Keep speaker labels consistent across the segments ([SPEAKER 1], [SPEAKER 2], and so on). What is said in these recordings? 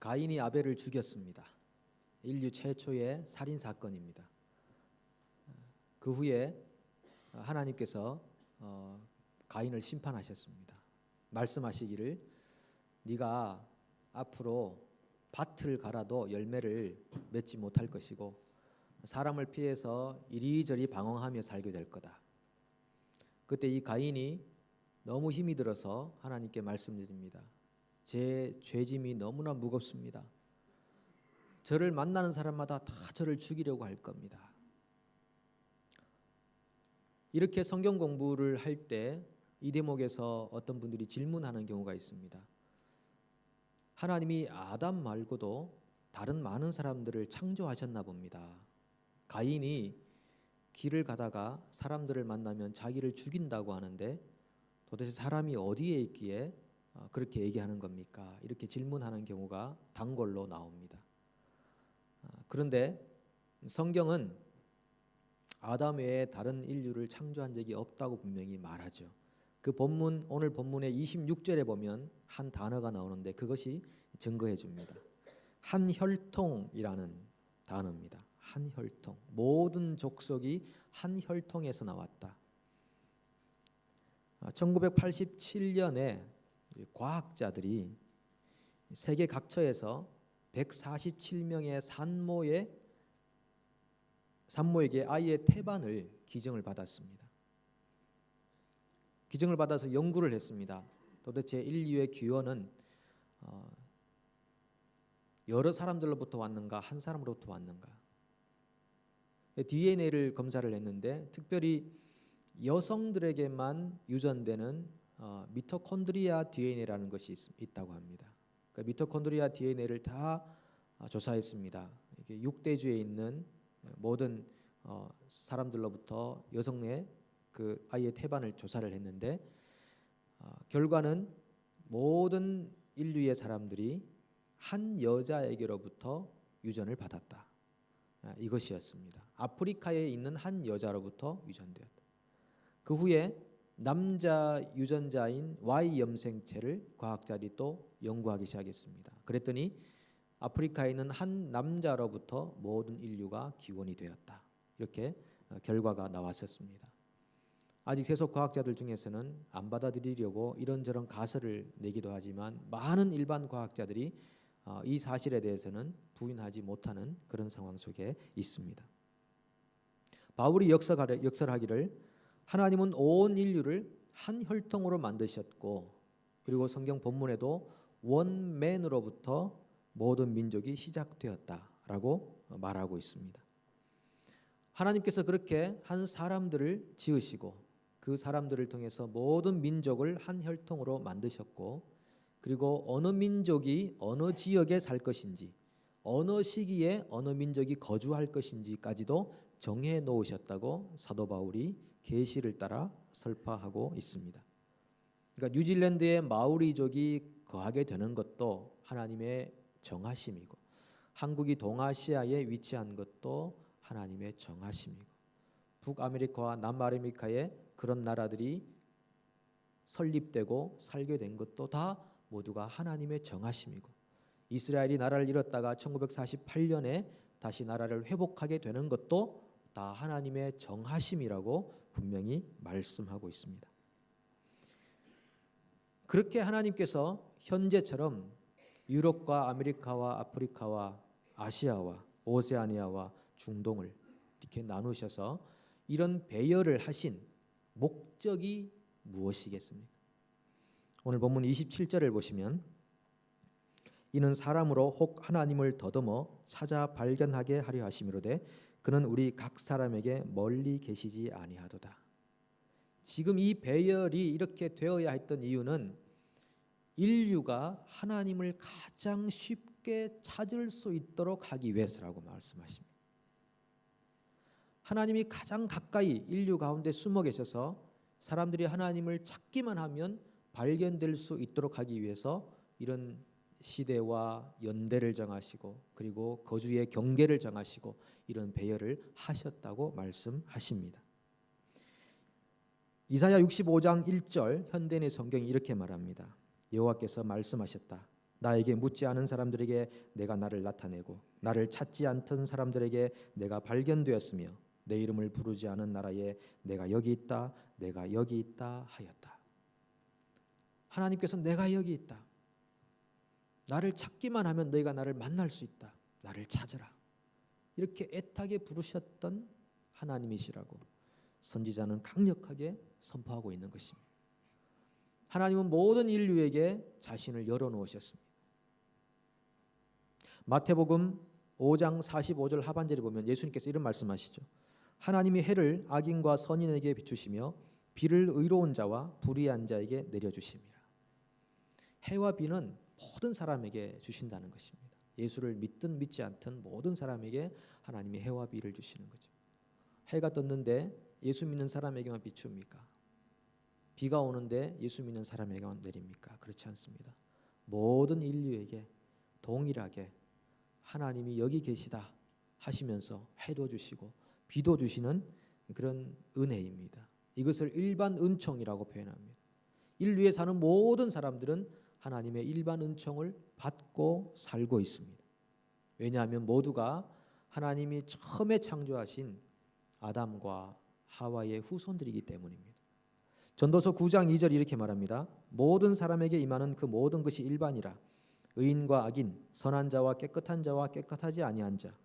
[SPEAKER 1] 가인이 아벨을 죽였습니다. 인류 최초의 살인 사건입니다. 그 후에 하나님께서 가인을 심판하셨습니다. 말씀하시기를 네가 앞으로 밭을 갈아도 열매를 맺지 못할 것이고 사람을 피해서 이리저리 방황하며 살게 될 거다. 그때 이 가인이 너무 힘이 들어서 하나님께 말씀드립니다. 제 죄짐이 너무나 무겁습니다. 저를 만나는 사람마다 다 저를 죽이려고 할 겁니다. 이렇게 성경 공부를 할 때 이 대목에서 어떤 분들이 질문하는 경우가 있습니다. 하나님이 아담 말고도 다른 많은 사람들을 창조하셨나 봅니다. 가인이 길을 가다가 사람들을 만나면 자기를 죽인다고 하는데 도대체 사람이 어디에 있기에 그렇게 얘기하는 겁니까? 이렇게 질문하는 경우가 단골로 나옵니다. 그런데 성경은 아담 외에 다른 인류를 창조한 적이 없다고 분명히 말하죠. 그 본문, 오늘 본문의 26절에 보면 한 단어가 나오는데 그것이 증거해 줍니다. 한혈통이라는 단어입니다. 한혈통. 모든 족속이 한혈통에서 나왔다. 1987년에 과학자들이 세계 각처에서 147명의 산모에게 아이의 태반을 기증을 받았습니다. 기증을 받아서 연구를 했습니다. 도대체 인류의 기원은 여러 사람들로부터 왔는가 한 사람으로부터 왔는가. DNA를 검사를 했는데 특별히 여성들에게만 유전되는 미토콘드리아 DNA라는 것이 있다고 합니다. 그러니까 미토콘드리아 DNA를 다 조사했습니다. 이게 6대주에 있는 모든 사람들로부터 여성의 그 아이의 태반을 조사를 했는데 결과는 모든 인류의 사람들이 한 여자에게로부터 유전을 받았다. 이것이었습니다. 아프리카에 있는 한 여자로부터 유전되었다. 그 후에 남자 유전자인 Y 염색체를 과학자들이 또 연구하기 시작했습니다. 그랬더니 아프리카에 있는 한 남자로부터 모든 인류가 기원이 되었다. 이렇게 결과가 나왔었습니다. 아직 세속 과학자들 중에서는 안 받아들이려고 이런저런 가설을 내기도 하지만 많은 일반 과학자들이 이 사실에 대해서는 부인하지 못하는 그런 상황 속에 있습니다. 바울이 역설하기를 하나님은 온 인류를 한 혈통으로 만드셨고 그리고 성경 본문에도 원맨으로부터 모든 민족이 시작되었다라고 말하고 있습니다. 하나님께서 그렇게 한 사람들을 지으시고 그 사람들을 통해서 모든 민족을 한 혈통으로 만드셨고 그리고 어느 민족이 어느 지역에 살 것인지 어느 시기에 어느 민족이 거주할 것인지까지도 정해 놓으셨다고 사도 바울이 계시를 따라 설파하고 있습니다. 그러니까 뉴질랜드의 마오리족이 거하게 되는 것도 하나님의 정하심이고 한국이 동아시아에 위치한 것도 하나님의 정하심이고 북아메리카와 남아메리카에 그런 나라들이 설립되고 살게 된 것도 다 모두가 하나님의 정하심이고 이스라엘이 나라를 잃었다가 1948년에 다시 나라를 회복하게 되는 것도 다 하나님의 정하심이라고 분명히 말씀하고 있습니다. 그렇게 하나님께서 현재처럼 유럽과 아메리카와 아프리카와 아시아와 오세아니아와 중동을 이렇게 나누셔서 이런 배열을 하신 목적이 무엇이겠습니까? 오늘 본문 27절을 보시면 이는 사람으로 혹 하나님을 더듬어 찾아 발견하게 하려 하심이로되 그는 우리 각 사람에게 멀리 계시지 아니하도다. 지금 이 배열이 이렇게 되어야 했던 이유는 인류가 하나님을 가장 쉽게 찾을 수 있도록 하기 위해서라고 말씀하십니다. 하나님이 가장 가까이 인류 가운데 숨어 계셔서 사람들이 하나님을 찾기만 하면 발견될 수 있도록 하기 위해서 이런 시대와 연대를 정하시고 그리고 거주의 경계를 정하시고 이런 배열을 하셨다고 말씀하십니다. 이사야 65장 1절 현대인의 성경이 이렇게 말합니다. 여호와께서 말씀하셨다. 나에게 묻지 않은 사람들에게 내가 나를 나타내고 나를 찾지 않던 사람들에게 내가 발견되었으며 내 이름을 부르지 않은 나라에 내가 여기 있다, 내가 여기 있다 하였다. 하나님께서 내가 여기 있다. 나를 찾기만 하면 너희가 나를 만날 수 있다. 나를 찾으라. 이렇게 애타게 부르셨던 하나님이시라고 선지자는 강력하게 선포하고 있는 것입니다. 하나님은 모든 인류에게 자신을 열어놓으셨습니다. 마태복음 5장 45절 하반절에 보면 예수님께서 이런 말씀하시죠. 하나님이 해를 악인과 선인에게 비추시며 비를 의로운 자와 불의한 자에게 내려주심이라. 해와 비는 모든 사람에게 주신다는 것입니다. 예수를 믿든 믿지 않든 모든 사람에게 하나님이 해와 비를 주시는 거죠. 해가 떴는데 예수 믿는 사람에게만 비춥니까? 비가 오는데 예수 믿는 사람에게만 내립니까? 그렇지 않습니다. 모든 인류에게 동일하게 하나님이 여기 계시다 하시면서 해도 주시고 비도 주시는 그런 은혜입니다. 이것을 일반 은총이라고 표현합니다. 인류에 사는 모든 사람들은 하나님의 일반 은총을 받고 살고 있습니다. 왜냐하면 모두가 하나님이 처음에 창조하신 아담과 하와의 후손들이기 때문입니다. 전도서 9장 2절 이렇게 말합니다. 모든 사람에게 임하는 그 모든 것이 일반이라. 의인과 악인, 선한 자와 깨끗한 자와 깨끗하지 아니한 자,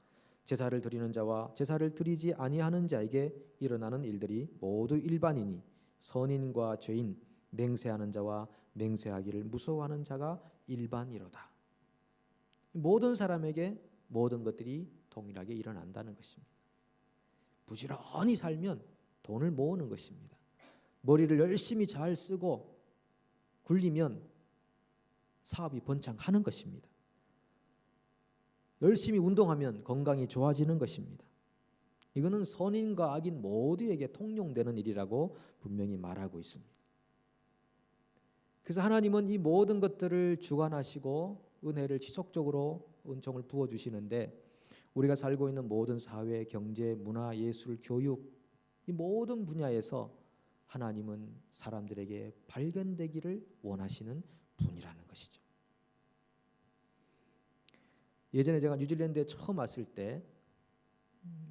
[SPEAKER 1] 제사를 드리는 자와 제사를 드리지 아니하는 자에게 일어나는 일들이 모두 일반이니 선인과 죄인, 맹세하는 자와 맹세하기를 무서워하는 자가 일반이로다. 모든 사람에게 모든 것들이 동일하게 일어난다는 것입니다. 부지런히 살면 돈을 모으는 것입니다. 머리를 열심히 잘 쓰고 굴리면 사업이 번창하는 것입니다. 열심히 운동하면 건강이 좋아지는 것입니다. 이거는 선인과 악인 모두에게 통용되는 일이라고 분명히 말하고 있습니다. 그래서 하나님은 이 모든 것들을 주관하시고 은혜를 지속적으로 은총을 부어주시는데 우리가 살고 있는 모든 사회, 경제, 문화, 예술, 교육 이 모든 분야에서 하나님은 사람들에게 발견되기를 원하시는 분이라는 것이죠. 예전에 제가 뉴질랜드에 처음 왔을 때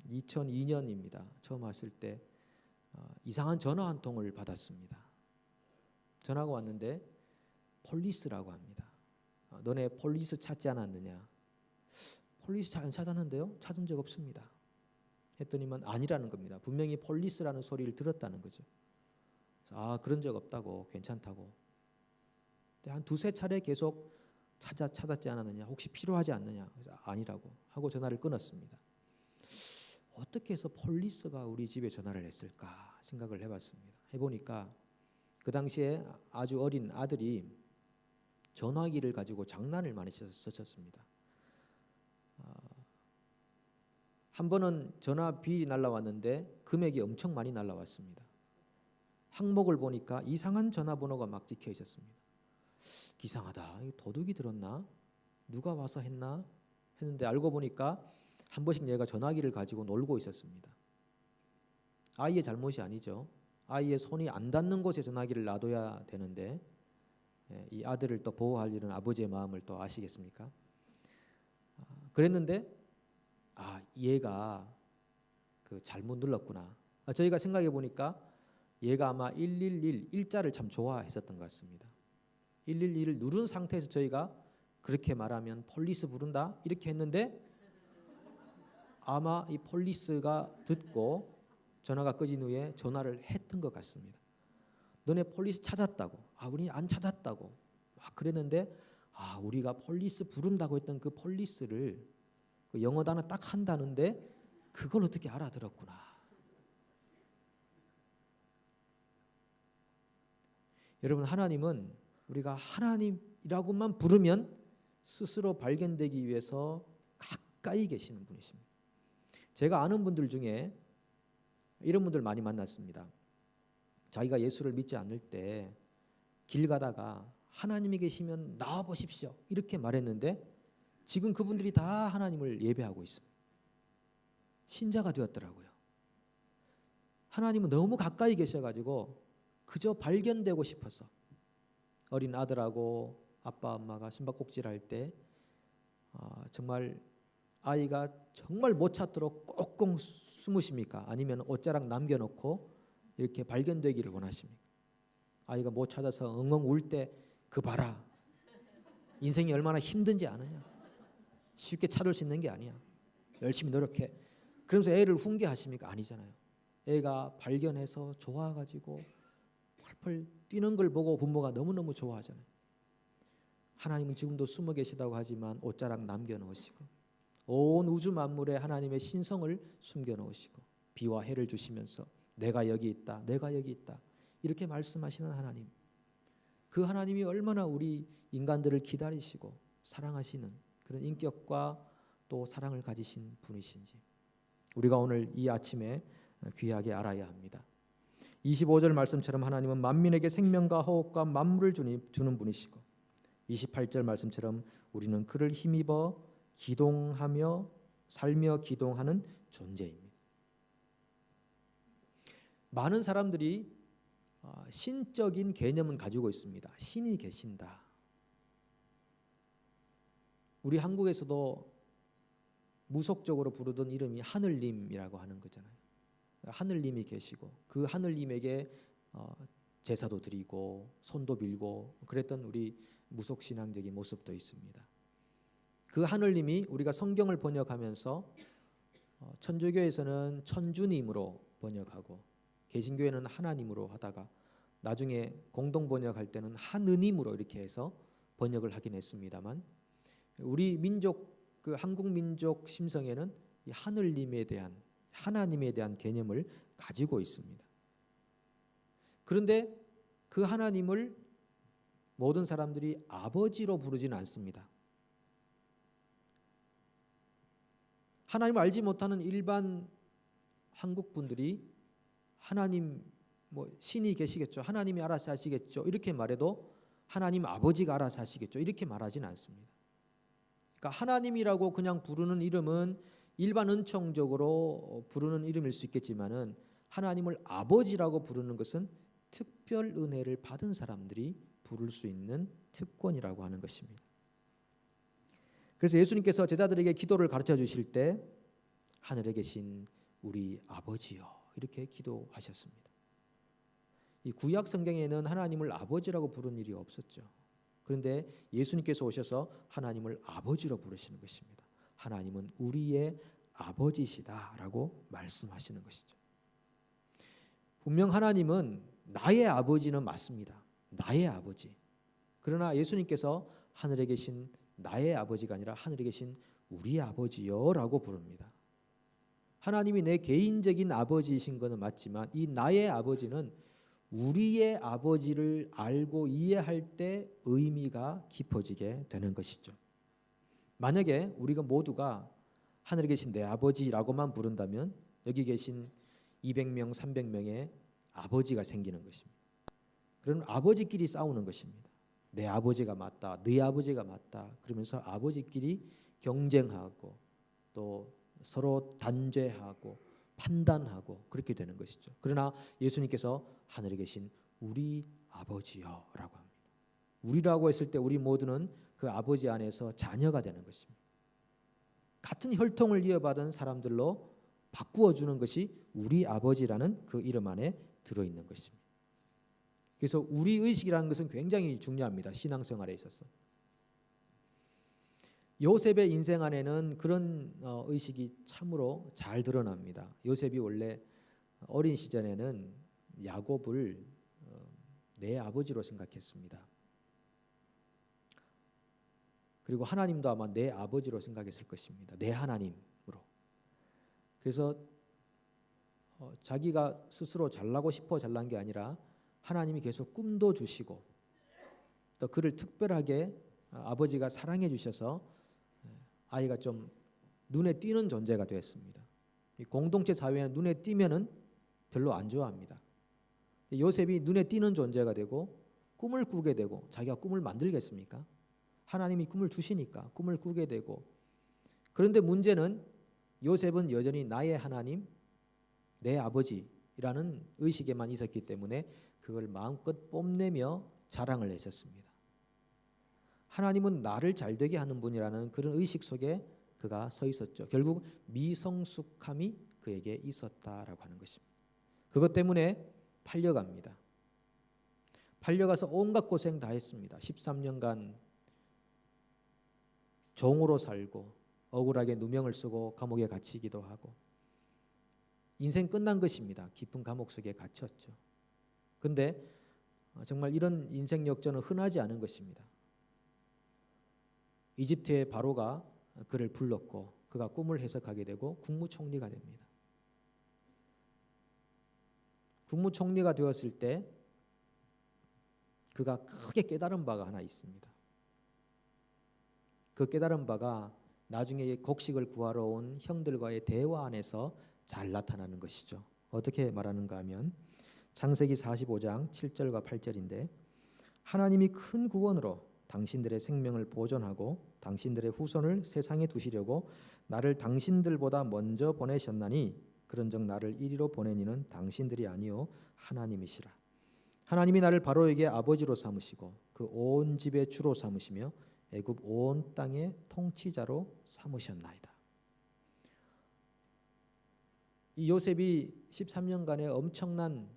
[SPEAKER 1] 2002년입니다. 처음 왔을 때 이상한 전화 한 통을 받았습니다. 전화가 왔는데 폴리스라고 합니다. 너네 폴리스 찾지 않았느냐? 폴리스 안 찾았는데요? 찾은 적 없습니다. 했더니만 아니라는 겁니다. 분명히 폴리스라는 소리를 들었다는 거죠. 아, 그런 적 없다고, 괜찮다고. 근데 한 두세 차례 계속 찾았지 않았느냐? 혹시 필요하지 않느냐? 그래서 아니라고 하고 전화를 끊었습니다. 어떻게 해서 폴리스가 우리 집에 전화를 했을까 생각을 해봤습니다. 해보니까 그 당시에 아주 어린 아들이 전화기를 가지고 장난을 많이 썼습니다. 한 번은 전화 비일이 날라왔는데 금액이 엄청 많이 날라왔습니다. 항목을 보니까 이상한 전화번호가 막 찍혀 있었습니다. 이상하다. 도둑이 들었나? 누가 와서 했나? 했는데 알고 보니까 한 번씩 얘가 전화기를 가지고 놀고 있었습니다. 아이의 잘못이 아니죠. 아이의 손이 안 닿는 곳에 전화기를 놔둬야 되는데 이 아들을 또 보호하려는 아버지의 마음을 또 아시겠습니까? 그랬는데 얘가 그 잘못 눌렀구나. 저희가 생각해 보니까 얘가 아마 111 일자를 참 좋아했었던 것 같습니다. 111을 누른 상태에서 저희가 그렇게 말하면 폴리스 부른다 이렇게 했는데 아마 이 폴리스가 듣고 전화가 꺼진 후에 전화를 했던 것 같습니다. 너네 폴리스 찾았다고. 우리 안 찾았다고. 막 그랬는데 우리가 폴리스 부른다고 했던 그 폴리스를 그 영어 단어 딱 한다는데 그걸 어떻게 알아들었구나. 여러분, 하나님은 우리가 하나님이라고만 부르면 스스로 발견되기 위해서 가까이 계시는 분이십니다. 제가 아는 분들 중에 이런 분들 많이 만났습니다. 자기가 예수를 믿지 않을 때 길 가다가 하나님이 계시면 나와 보십시오 이렇게 말했는데 지금 그분들이 다 하나님을 예배하고 있습니다. 신자가 되었더라고요. 하나님은 너무 가까이 계셔가지고 그저 발견되고 싶어서 어린 아들하고 아빠 엄마가 숨바꼭질 때 정말 아이가 정말 못 찾도록 꽁꽁 숨으십니까? 아니면 옷자락 남겨놓고 이렇게 발견되기를 원하십니까? 아이가 못 찾아서 엉엉 울 때 그 봐라, 인생이 얼마나 힘든지 아느냐, 쉽게 찾을 수 있는 게 아니야, 열심히 노력해, 그러면서 애를 훈계하십니까? 아니잖아요. 애가 발견해서 좋아가지고 펄펄 뛰는 걸 보고 부모가 너무너무 좋아하잖아요. 하나님은 지금도 숨어 계시다고 하지만 옷자락 남겨놓으시고 온 우주 만물에 하나님의 신성을 숨겨놓으시고 비와 해를 주시면서 내가 여기 있다, 내가 여기 있다, 이렇게 말씀하시는 하나님, 그 하나님이 얼마나 우리 인간들을 기다리시고 사랑하시는 그런 인격과 또 사랑을 가지신 분이신지 우리가 오늘 이 아침에 귀하게 알아야 합니다. 25절 말씀처럼 하나님은 만민에게 생명과 호흡과 만물을 주는 분이시고 28절 말씀처럼 우리는 그를 힘입어 기동하며 살며 기동하는 존재입니다. 많은 사람들이 신적인 개념은 가지고 있습니다. 신이 계신다. 우리 한국에서도 무속적으로 부르던 이름이 하늘님이라고 하는 거잖아요. 하늘님이 계시고 그 하늘님에게 제사도 드리고 손도 빌고 그랬던 우리 무속신앙적인 모습도 있습니다. 그 하늘님이 우리가 성경을 번역하면서 천주교에서는 천주님으로 번역하고 개신교회는 하나님으로 하다가 나중에 공동 번역할 때는 하느님으로 이렇게 해서 번역을 하긴 했습니다만 우리 민족 그 한국 민족 심성에는 이 하늘님에 대한 하나님에 대한 개념을 가지고 있습니다. 그런데 그 하나님을 모든 사람들이 아버지로 부르지는 않습니다. 하나님을 알지 못하는 일반 한국 분들이 하나님 신이 계시겠죠, 하나님이 알아서 하시겠죠 이렇게 말해도 하나님 아버지가 알아서 하시겠죠 이렇게 말하지는 않습니다. 그러니까 하나님이라고 그냥 부르는 이름은 일반 은총적으로 부르는 이름일 수 있겠지만은 하나님을 아버지라고 부르는 것은 특별 은혜를 받은 사람들이 부를 수 있는 특권이라고 하는 것입니다. 그래서 예수님께서 제자들에게 기도를 가르쳐 주실 때 하늘에 계신 우리 아버지여 이렇게 기도하셨습니다. 이 구약 성경에는 하나님을 아버지라고 부르는 일이 없었죠. 그런데 예수님께서 오셔서 하나님을 아버지로 부르시는 것입니다. 하나님은 우리의 아버지시다라고 말씀하시는 것이죠. 분명 하나님은 나의 아버지는 맞습니다. 나의 아버지. 그러나 예수님께서 하늘에 계신 나의 아버지가 아니라 하늘에 계신 우리 아버지여라고 부릅니다. 하나님이 내 개인적인 아버지이신 것은 맞지만 이 나의 아버지는 우리의 아버지를 알고 이해할 때 의미가 깊어지게 되는 것이죠. 만약에 우리가 모두가 하늘에 계신 내 아버지라고만 부른다면 여기 계신 200명, 300명의 아버지가 생기는 것입니다. 그럼 아버지끼리 싸우는 것입니다. 내 아버지가 맞다, 네 아버지가 맞다 그러면서 아버지끼리 경쟁하고 또 서로 단죄하고 판단하고 그렇게 되는 것이죠. 그러나 예수님께서 하늘에 계신 우리 아버지여라고 합니다. 우리라고 했을 때 우리 모두는 그 아버지 안에서 자녀가 되는 것입니다. 같은 혈통을 이어받은 사람들로 바꾸어 주는 것이 우리 아버지라는 그 이름 안에 들어있는 것입니다. 그래서 우리 의식이라는 것은 굉장히 중요합니다. 신앙생활에 있어서. 요셉의 인생 안에는 그런 의식이 참으로 잘 드러납니다. 요셉이 원래 어린 시절에는 야곱을 내 아버지로 생각했습니다. 그리고 하나님도 아마 내 아버지로 생각했을 것입니다. 내 하나님으로. 그래서 자기가 스스로 잘나고 싶어 잘난 게 아니라 하나님이 계속 꿈도 주시고 또 그를 특별하게 아버지가 사랑해 주셔서 아이가 좀 눈에 띄는 존재가 되었습니다. 공동체 사회는 눈에 띄면은 별로 안 좋아합니다. 요셉이 눈에 띄는 존재가 되고 꿈을 꾸게 되고 자기가 꿈을 만들겠습니까? 하나님이 꿈을 주시니까 꿈을 꾸게 되고 그런데 문제는 요셉은 여전히 나의 하나님, 내 아버지라는 의식에만 있었기 때문에 그걸 마음껏 뽐내며 자랑을 했었습니다. 하나님은 나를 잘되게 하는 분이라는 그런 의식 속에 그가 서 있었죠. 결국 미성숙함이 그에게 있었다라고 하는 것입니다. 그것 때문에 팔려갑니다. 팔려가서 온갖 고생 다 했습니다. 13년간 종으로 살고 억울하게 누명을 쓰고 감옥에 갇히기도 하고 인생 끝난 것입니다. 깊은 감옥 속에 갇혔죠. 근데 정말 이런 인생 역전은 흔하지 않은 것입니다. 이집트의 바로가 그를 불렀고 그가 꿈을 해석하게 되고 국무총리가 됩니다. 국무총리가 되었을 때 그가 크게 깨달은 바가 하나 있습니다. 그 깨달은 바가 나중에 곡식을 구하러 온 형들과의 대화 안에서 잘 나타나는 것이죠. 어떻게 말하는가 하면 창세기 45장 7절과 8절인데 하나님이 큰 구원으로 당신들의 생명을 보존하고 당신들의 후손을 세상에 두시려고 나를 당신들보다 먼저 보내셨나니 그런즉 나를 이리로 보낸 이는 당신들이 아니요 하나님이시라. 하나님이 나를 바로에게 아버지로 삼으시고 그 온 집의 주로 삼으시며 애굽 온 땅의 통치자로 삼으셨나이다. 이 요셉이 13년간의 엄청난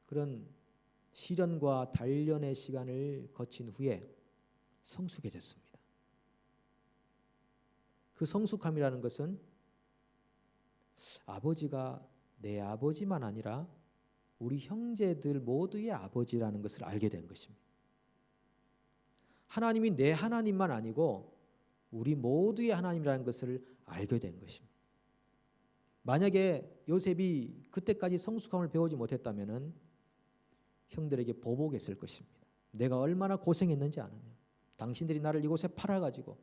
[SPEAKER 1] 그런 시련과 단련의 시간을 거친 후에 성숙해졌습니다. 그 성숙함이라는 것은 아버지가 내 아버지만 아니라 우리 형제들 모두의 아버지라는 것을 알게 된 것입니다. 하나님이 내 하나님만 아니고 우리 모두의 하나님이라는 것을 알게 된 것입니다. 만약에 요셉이 그때까지 성숙함을 배우지 못했다면 형들에게 보복했을 것입니다. 내가 얼마나 고생했는지 아느냐. 당신들이 나를 이곳에 팔아가지고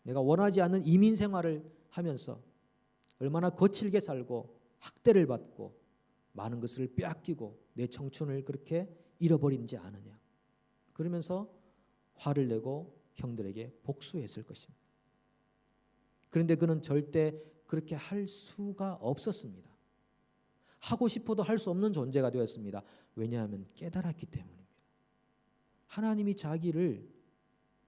[SPEAKER 1] 내가 원하지 않는 이민 생활을 하면서 얼마나 거칠게 살고 학대를 받고 많은 것을 빼앗기고 내 청춘을 그렇게 잃어버린지 아느냐. 그러면서 화를 내고 형들에게 복수했을 것입니다. 그런데 그는 절대 그렇게 할 수가 없었습니다. 하고 싶어도 할 수 없는 존재가 되었습니다. 왜냐하면 깨달았기 때문입니다. 하나님이 자기를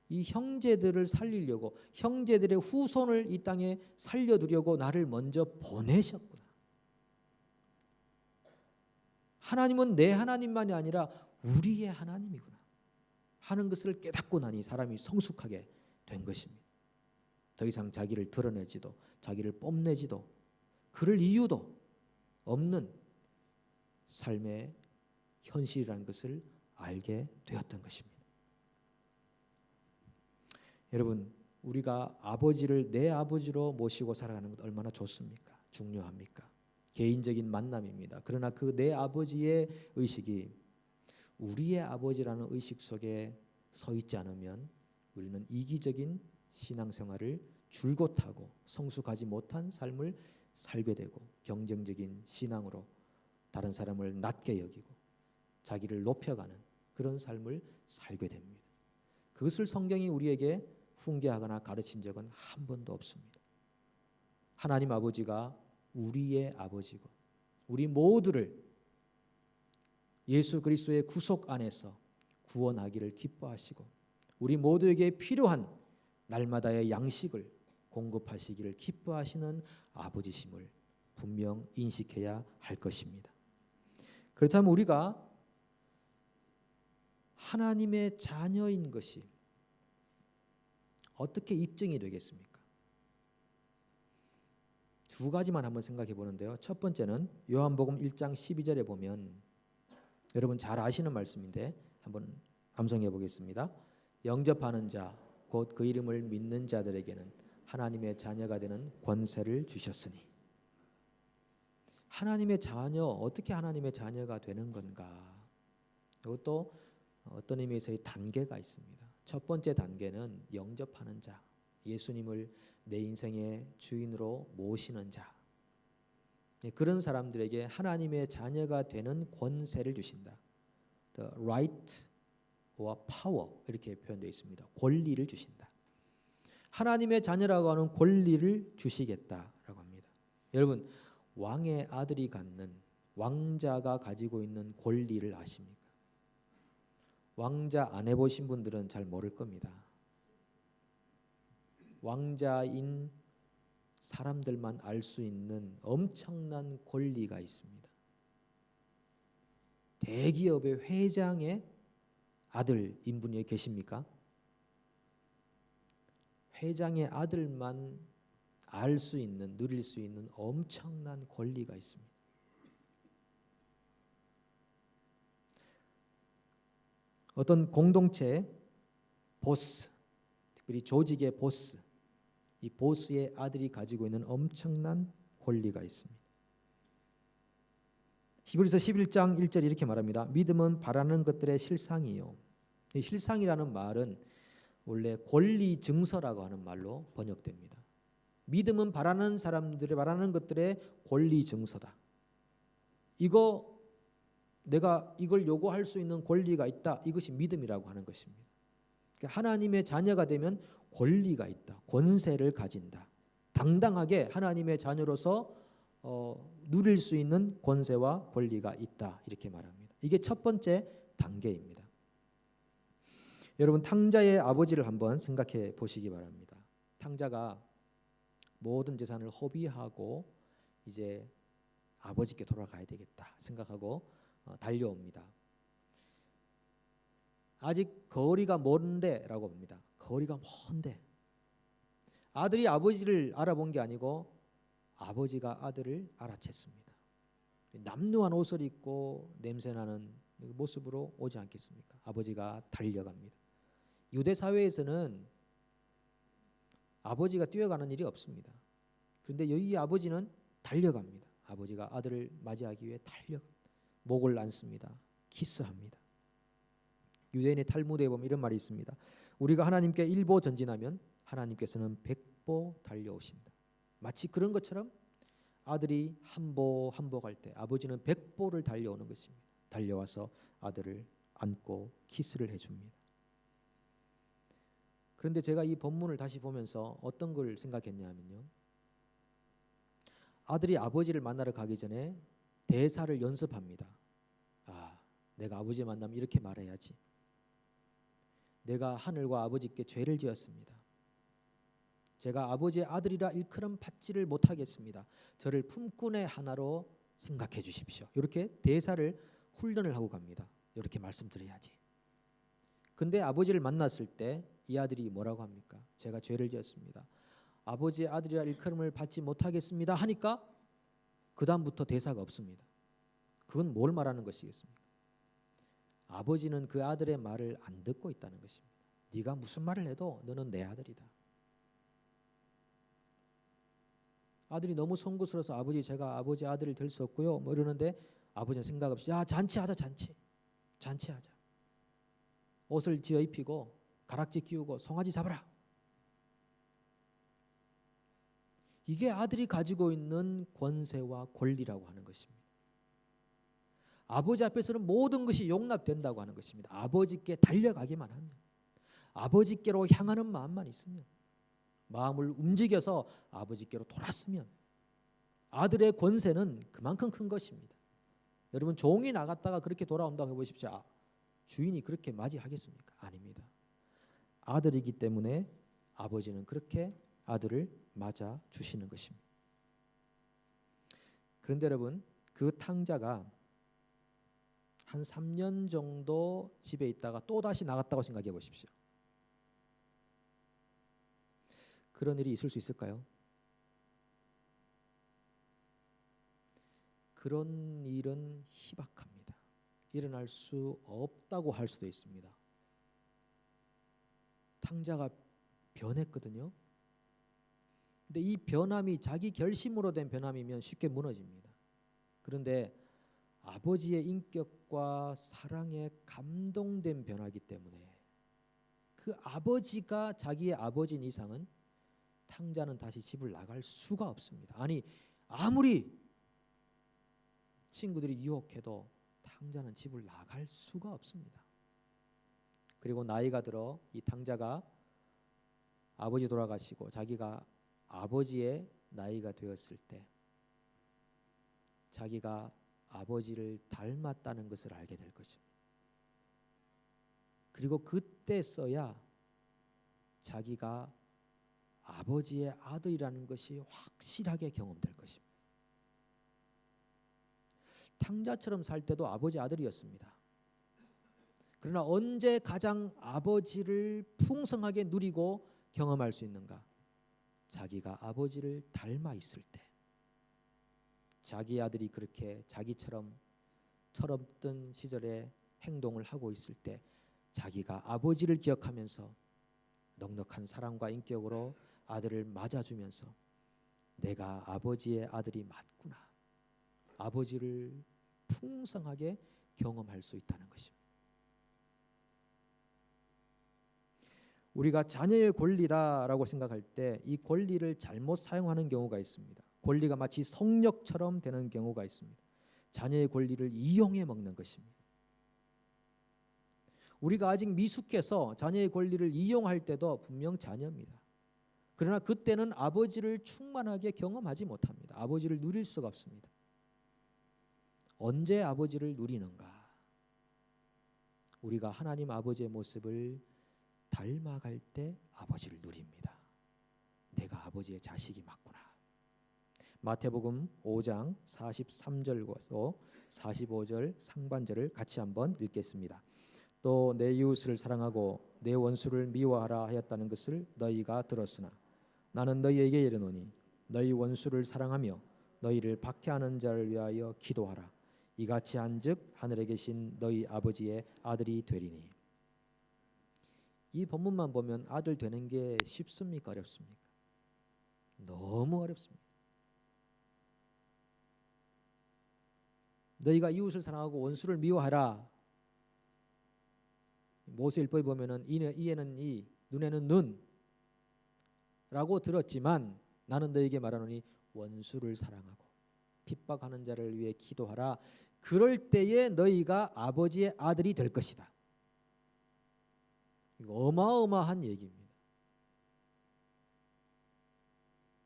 [SPEAKER 1] 이 형제들을 살리려고 형제들의 후손을 이 땅에 살려두려고 나를 먼저 보내셨구나. 하나님은 내 하나님만이 아니라 우리의 하나님이구나 하는 것을 깨닫고 나니 사람이 성숙하게 된 것입니다. 더 이상 자기를 드러내지도 자기를 뽐내지도 그럴 이유도 없는 삶의 현실이라는 것을 알게 되었던 것입니다. 여러분, 우리가 아버지를 내 아버지로 모시고 살아가는 것 얼마나 좋습니까? 중요합니까? 개인적인 만남입니다. 그러나 그 내 아버지의 의식이 우리의 아버지라는 의식 속에 서 있지 않으면 우리는 이기적인 신앙생활을 줄곧 하고 성숙하지 못한 삶을 살게 되고 경쟁적인 신앙으로 다른 사람을 낮게 여기고 자기를 높여가는 그런 삶을 살게 됩니다. 그것을 성경이 우리에게 훈계하거나 가르친 적은 한 번도 없습니다. 하나님 아버지가 우리의 아버지고 우리 모두를 예수 그리스도의 구속 안에서 구원하기를 기뻐하시고 우리 모두에게 필요한 날마다의 양식을 공급하시기를 기뻐하시는 아버지심을 분명 인식해야 할 것입니다. 그렇다면 우리가 하나님의 자녀인 것이 어떻게 입증이 되겠습니까? 두 가지만 한번 생각해 보는데요. 첫 번째는 요한복음 1장 12절에 보면 여러분 잘 아시는 말씀인데 한번 암송해 보겠습니다. 영접하는 자 곧 그 이름을 믿는 자들에게는 하나님의 자녀가 되는 권세를 주셨으니. 하나님의 자녀, 어떻게 하나님의 자녀가 되는 건가? 이것도 어떤 의미에서의 단계가 있습니다. 첫 번째 단계는 영접하는 자, 예수님을 내 인생의 주인으로 모시는 자, 그런 사람들에게 하나님의 자녀가 되는 권세를 주신다. The right or power 이렇게 표현되어 있습니다. 권리를 주신다. 하나님의 자녀라고 하는 권리를 주시겠다라고 합니다. 여러분, 왕의 아들이 갖는 왕자가 가지고 있는 권리를 아십니까? 왕자 안 해보신 분들은 잘 모를 겁니다. 왕자인 사람들만 알 수 있는 엄청난 권리가 있습니다. 대기업의 회장의 아들인 분이 계십니까? 회장의 아들만 알 수 있는, 누릴 수 있는 엄청난 권리가 있습니다. 어떤 공동체 보스, 특별히 조직의 보스, 이 보스의 아들이 가지고 있는 엄청난 권리가 있습니다. 히브리서 11장 1절 이렇게 말합니다. 믿음은 바라는 것들의 실상이요. 이 실상이라는 말은 원래 권리 증서라고 하는 말로 번역됩니다. 믿음은 바라는 사람들의 바라는 것들의 권리 증서다. 내가 이걸 요구할 수 있는 권리가 있다. 이것이 믿음이라고 하는 것입니다. 그러니까 하나님의 자녀가 되면 권리가 있다. 권세를 가진다. 당당하게 하나님의 자녀로서 누릴 수 있는 권세와 권리가 있다. 이렇게 말합니다. 이게 첫 번째 단계입니다. 여러분, 탕자의 아버지를 한번 생각해 보시기 바랍니다. 탕자가 모든 재산을 허비하고 이제 아버지께 돌아가야 되겠다 생각하고 달려옵니다. 아직 거리가 먼데 라고 봅니다. 거리가 먼데 아들이 아버지를 알아본 게 아니고 아버지가 아들을 알아챘습니다. 남루한 옷을 입고 냄새나는 모습으로 오지 않겠습니까? 아버지가 달려갑니다. 유대 사회에서는 아버지가 뛰어가는 일이 없습니다. 그런데 이 아버지는 달려갑니다. 아버지가 아들을 맞이하기 위해 목을 안습니다. 키스합니다. 유대인의 탈무드에 보면 이런 말이 있습니다. 우리가 하나님께 1보 전진하면 하나님께서는 100보 달려오신다. 마치 그런 것처럼 아들이 한 보 갈 때 아버지는 100보를 달려오는 것입니다. 달려와서 아들을 안고 키스를 해줍니다. 그런데 제가 이 본문을 다시 보면서 어떤 걸 생각했냐면요. 아들이 아버지를 만나러 가기 전에 대사를 연습합니다. 내가 아버지 만나면 이렇게 말해야지. 내가 하늘과 아버지께 죄를 지었습니다. 제가 아버지의 아들이라 일컬음 받지를 못하겠습니다. 저를 품꾼의 하나로 생각해 주십시오. 이렇게 대사를 훈련을 하고 갑니다. 이렇게 말씀드려야지. 근데 아버지를 만났을 때 이 아들이 뭐라고 합니까? 제가 죄를 지었습니다. 아버지의 아들이라 일컬음을 받지 못하겠습니다 하니까 그 다음부터 대사가 없습니다. 그건 뭘 말하는 것이겠습니까? 아버지는 그 아들의 말을 안 듣고 있다는 것입니다. 네가 무슨 말을 해도 너는 내 아들이다. 아들이 너무 송구스러워서 제가 아버지 아들이 될 수 없고요 뭐 이러는데 아버지는 생각 없이 잔치하자. 잔치하자. 옷을 지어 입히고 가락지 끼우고 송아지 잡아라. 이게 아들이 가지고 있는 권세와 권리라고 하는 것입니다. 아버지 앞에서는 모든 것이 용납된다고 하는 것입니다. 아버지께 달려가기만 하면, 아버지께로 향하는 마음만 있으면, 마음을 움직여서 아버지께로 돌았으면 아들의 권세는 그만큼 큰 것입니다. 여러분, 종이 나갔다가 그렇게 돌아온다고 해보십시오. 주인이 그렇게 맞이하겠습니까? 아닙니다. 아들이기 때문에 아버지는 그렇게 아들을 맞아 주시는 것입니다. 그런데 여러분, 그 탕자가 한 3년 정도 집에 있다가 또 다시 나갔다고 생각해 보십시오. 그런 일이 있을 수 있을까요? 그런 일은 희박합니다. 일어날 수 없다고 할 수도 있습니다. 탕자가 변했거든요. 근데 이 변함이 자기 결심으로 된 변함이면 쉽게 무너집니다. 그런데 아버지의 인격과 사랑에 감동된 변화이기 때문에 그 아버지가 자기의 아버지인 이상은 탕자는 다시 집을 나갈 수가 없습니다. 아무리 친구들이 유혹해도 탕자는 집을 나갈 수가 없습니다. 그리고 나이가 들어 이 탕자가 아버지 돌아가시고 자기가 아버지의 나이가 되었을 때 자기가 아버지를 닮았다는 것을 알게 될 것입니다. 그리고 그때서야 자기가 아버지의 아들이라는 것이 확실하게 경험될 것입니다. 탕자처럼 살 때도 아버지 아들이었습니다. 그러나 언제 가장 아버지를 풍성하게 누리고 경험할 수 있는가? 자기가 아버지를 닮아 있을 때, 자기 아들이 그렇게 자기처럼 철없던 시절에 행동을 하고 있을 때 자기가 아버지를 기억하면서 넉넉한 사랑과 인격으로 아들을 맞아주면서 내가 아버지의 아들이 맞구나, 아버지를 풍성하게 경험할 수 있다는 것입니다. 우리가 자녀의 권리다라고 생각할 때 이 권리를 잘못 사용하는 경우가 있습니다. 권리가 마치 성력처럼 되는 경우가 있습니다. 자녀의 권리를 이용해 먹는 것입니다. 우리가 아직 미숙해서 자녀의 권리를 이용할 때도 분명 자녀입니다. 그러나 그때는 아버지를 충만하게 경험하지 못합니다. 아버지를 누릴 수가 없습니다. 언제 아버지를 누리는가? 우리가 하나님 아버지의 모습을 닮아갈 때 아버지를 누립니다. 내가 아버지의 자식이 맞구나. 마태복음 5장 43절과 45절 상반절을 같이 한번 읽겠습니다. 또 내 이웃을 사랑하고 내 원수를 미워하라 하였다는 것을 너희가 들었으나 나는 너희에게 이르노니 너희 원수를 사랑하며 너희를 박해하는 자를 위하여 기도하라. 이같이 한즉 하늘에 계신 너희 아버지의 아들이 되리니. 이 본문만 보면 아들 되는 게 쉽습니까? 어렵습니까? 너무 어렵습니다. 너희가 이웃을 사랑하고 원수를 미워하라. 모세일보에 보면은 이에는 이, 눈에는 눈라고 들었지만 나는 너희에게 말하노니 원수를 사랑하고 핍박하는 자를 위해 기도하라. 그럴 때에 너희가 아버지의 아들이 될 것이다. 이거 어마어마한 얘기입니다.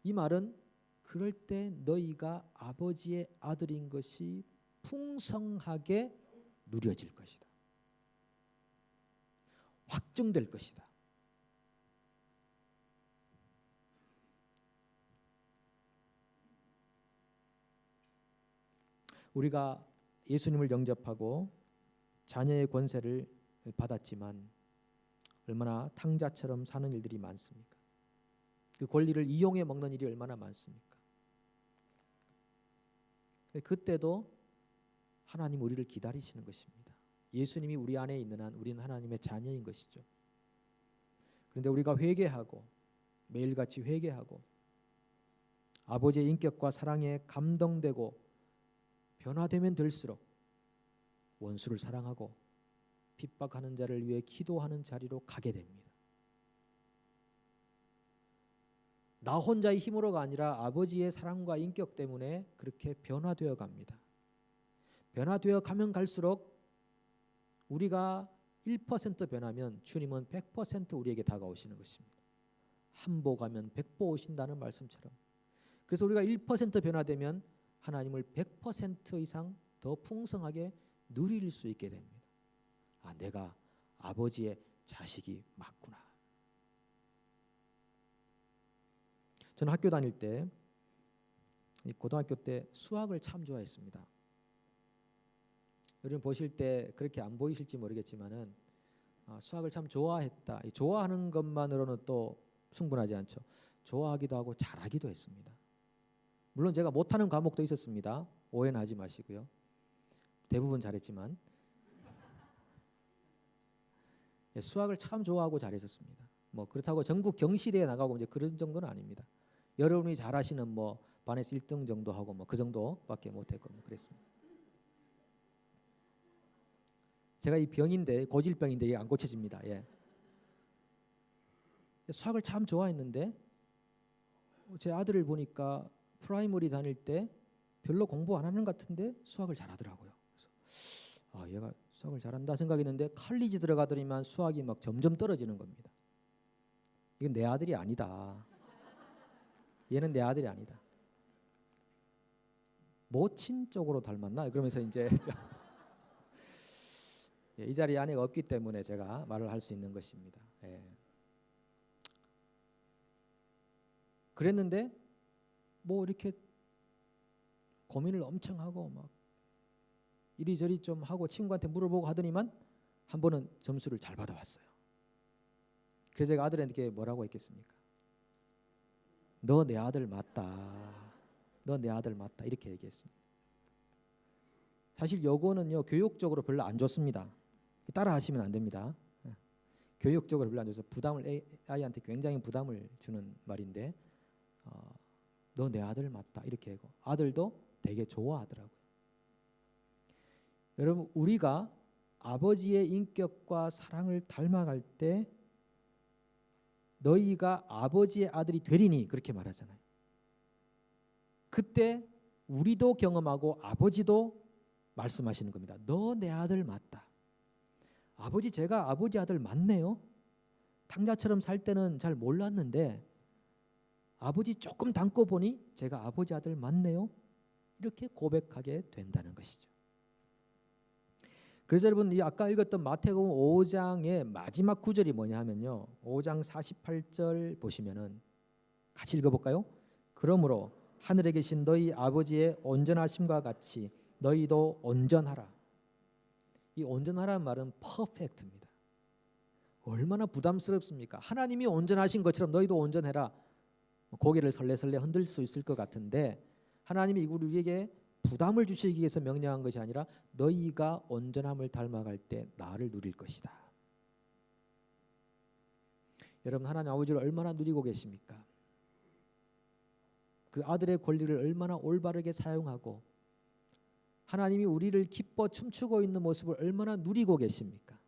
[SPEAKER 1] 이 말은 그럴 때 너희가 아버지의 아들인 것이 풍성하게 누려질 것이다. 확증될 것이다. 우리가 예수님을 영접하고 자녀의 권세를 받았지만 얼마나 탕자처럼 사는 일들이 많습니까? 그 권리를 이용해 먹는 일이 얼마나 많습니까? 그때도 하나님 우리를 기다리시는 것입니다. 예수님이 우리 안에 있는 한 우리는 하나님의 자녀인 것이죠. 그런데 우리가 회개하고 매일같이 회개하고 아버지의 인격과 사랑에 감동되고 변화되면 될수록 원수를 사랑하고 핍박하는 자를 위해 기도하는 자리로 가게 됩니다. 나 혼자의 힘으로가 아니라 아버지의 사랑과 인격 때문에 그렇게 변화되어 갑니다. 변화되어 가면 갈수록 우리가 1% 변하면 주님은 100% 우리에게 다가오시는 것입니다. 한 보 가면 100보 오신다는 말씀처럼. 그래서 우리가 1% 변화되면 하나님을 100% 이상 더 풍성하게 누릴 수 있게 됩니다. 아, 내가 아버지의 자식이 맞구나. 저는 학교 다닐 때, 고등학교 때 수학을 참 좋아했습니다. 여러분 보실 때 그렇게 안 보이실지 모르겠지만은 수학을 참 좋아했다. 좋아하는 것만으로는 또 충분하지 않죠. 좋아하기도 하고 잘하기도 했습니다. 물론 제가 못하는 과목도 있었습니다. 오해는 하지 마시고요. 대부분 잘했지만 수학을 참 좋아하고 잘했었습니다. 뭐 그렇다고 전국 경시대에 나가고 이제 그런 정도는 아닙니다. 여러분이 잘하시는 뭐 반에서 1등 정도 하고 뭐 그 정도밖에 못했고 뭐 그랬습니다. 제가 이 병인데 고질병인데 이게 안 고쳐집니다. 예. 수학을 참 좋아했는데 제 아들을 보니까 프라이머리 다닐 때 별로 공부 안 하는 것 같은데 수학을 잘하더라고요. 그래서 아, 얘가 수학을 잘한다 생각했는데 칼리지 들어가더니만 수학이 막 점점 떨어지는 겁니다. 이건 내 아들이 아니다. 얘는 내 아들이 아니다. 모친 쪽으로 닮았나? 그러면서 이제 이 자리에 아내가 없기 때문에 제가 말을 할 수 있는 것입니다. 예. 그랬는데 뭐 이렇게 고민을 엄청 하고 막 이리저리 좀 하고 친구한테 물어보고 하더니만 한 번은 점수를 잘 받아왔어요. 그래서 제가 아들한테 뭐라고 했겠습니까? 너 내 아들 맞다. 너 내 아들 맞다. 이렇게 얘기했습니다. 사실 요거는요 교육적으로 별로 안 좋습니다. 따라 하시면 안 됩니다. 교육적으로 별로 안 좋아서 아이한테 굉장히 부담을 주는 말인데 너 내 아들 맞다 이렇게 하고 아들도 되게 좋아하더라고요. 여러분 우리가 아버지의 인격과 사랑을 닮아갈 때 너희가 아버지의 아들이 되리니 그렇게 말하잖아요. 그때 우리도 경험하고 아버지도 말씀하시는 겁니다. 너 내 아들 맞다. 아버지 제가 아버지 아들 맞네요. 탕자처럼 살 때는 잘 몰랐는데 아버지 조금 닮고 보니 제가 아버지 아들 맞네요. 이렇게 고백하게 된다는 것이죠. 그래서 여러분 이 아까 읽었던 마태복음 5장의 마지막 구절이 뭐냐 하면요. 5장 48절 보시면은 같이 읽어볼까요? 그러므로 하늘에 계신 너희 아버지의 온전하심과 같이 너희도 온전하라. 이 온전하라는 말은 퍼펙트입니다. 얼마나 부담스럽습니까? 하나님이 온전하신 것처럼 너희도 온전해라. 고개를 설레설레 흔들 수 있을 것 같은데 하나님이 우리에게 부담을 주시기 위해서 명령한 것이 아니라 너희가 온전함을 닮아갈 때 나를 누릴 것이다. 여러분 하나님 아버지를 얼마나 누리고 계십니까? 그 아들의 권리를 얼마나 올바르게 사용하고 하나님이 우리를 기뻐 춤추고 있는 모습을 얼마나 누리고 계십니까?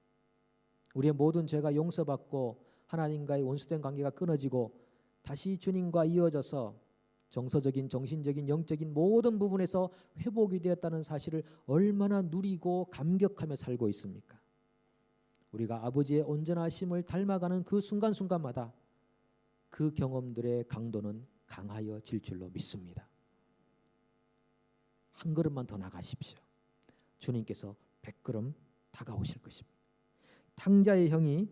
[SPEAKER 1] 우리의 모든 죄가 용서받고 하나님과의 원수된 관계가 끊어지고 다시 주님과 이어져서 정서적인, 정신적인, 영적인 모든 부분에서 회복이 되었다는 사실을 얼마나 누리고 감격하며 살고 있습니까? 우리가 아버지의 온전하심을 닮아가는 그 순간순간마다 그 경험들의 강도는 강하여질 줄로 믿습니다. 한 걸음만 더 나가십시오. 주님께서 100걸음 다가오실 것입니다. 탕자의 형이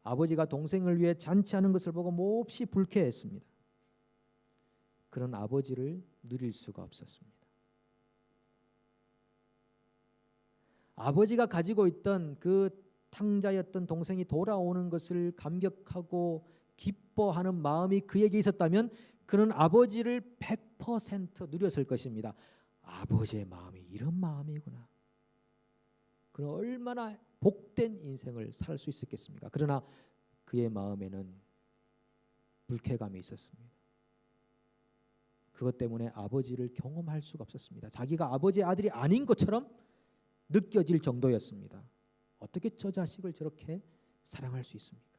[SPEAKER 1] 아버지가 동생을 위해 잔치하는 것을 보고 몹시 불쾌했습니다. 그런 아버지를 누릴 수가 없었습니다. 아버지가 가지고 있던 그 탕자였던 동생이 돌아오는 것을 감격하고 기뻐하는 마음이 그에게 있었다면 그는 아버지를 100% 누렸을 것입니다. 아버지의 마음이 이런 마음이구나. 그는 얼마나 복된 인생을 살 수 있었겠습니까? 그러나 그의 마음에는 불쾌감이 있었습니다. 그것 때문에 아버지를 경험할 수가 없었습니다. 자기가 아버지의 아들이 아닌 것처럼 느껴질 정도였습니다. 어떻게 저 자식을 저렇게 사랑할 수 있습니까?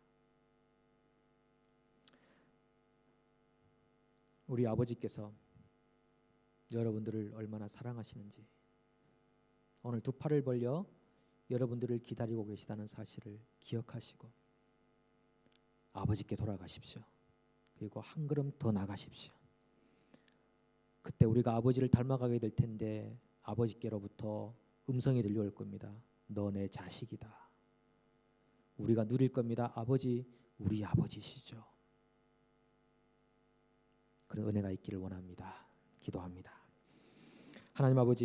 [SPEAKER 1] 우리 아버지께서 여러분들을 얼마나 사랑하시는지 오늘 두 팔을 벌려 여러분들을 기다리고 계시다는 사실을 기억하시고 아버지께 돌아가십시오. 그리고 한 걸음 더 나가십시오. 그때 우리가 아버지를 닮아가게 될 텐데 아버지께로부터 음성이 들려올 겁니다. 너 내 자식이다. 우리가 누릴 겁니다. 아버지, 우리 아버지시죠. 그런 은혜가 있기를 원합니다. 기도합니다. 하나님 아버지